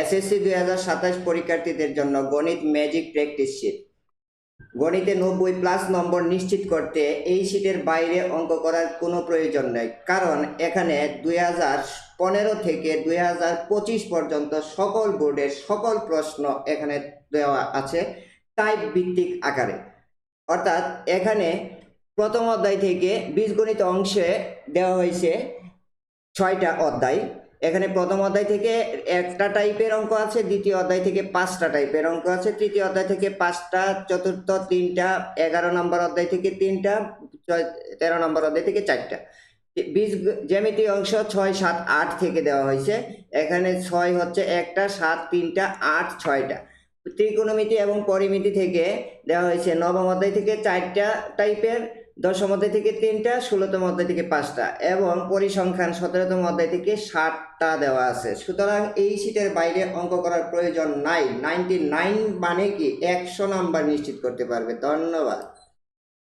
SSC 2027 পরীক্ষার্থীদের জন্য গণিত ম্যাজিক প্র্যাকটিস শীট। গণিতে 90+ নম্বর নিশ্চিত করতে এই শীটের বাইরে অঙ্ক করার কোনো প্রয়োজন নেই, কারণ এখানে 2015 থেকে 2025 পর্যন্ত সকল বোর্ডের সকল প্রশ্ন এখানে দেওয়া আছে টাইপ ভিত্তিক আকারে। অর্থাৎ এখানে প্রথম অধ্যায় থেকে বীজগণিত অংশে দেওয়া হয়েছে 6টা অধ্যায়। এখানে প্রথম অধ্যায় থেকে একটা টাইপের অঙ্ক আছে, দ্বিতীয় অধ্যায় থেকে 5টা টাইপের অঙ্ক আছে, তৃতীয় অধ্যায় থেকে 5টা, চতুর্থ 3টা, 11 নম্বর অধ্যায় থেকে 3টা, 13 নম্বর অধ্যায় থেকে 4টা। বীজ জ্যামিতি অংশ 6, 7, 8 থেকে দেওয়া হয়েছে। এখানে 6 হচ্ছে একটা, 7 3টা, 8 6টা। ত্রিকোণমিতি এবং পরিমিতি থেকে দেওয়া হয়েছে নবম অধ্যায় থেকে 4টা টাইপের, দশম অধ্যায় থেকে 3টা, 16তম অধ্যায় থেকে 5টা এবং পরিসংখ্যান 17তম অধ্যায় থেকে 7টা দেওয়া আছে। সুতরাং এই শীটের বাইরে অঙ্ক করার প্রয়োজন নাই। 99 মানে কি 100 নাম্বার নিশ্চিত করতে পারবে। ধন্যবাদ।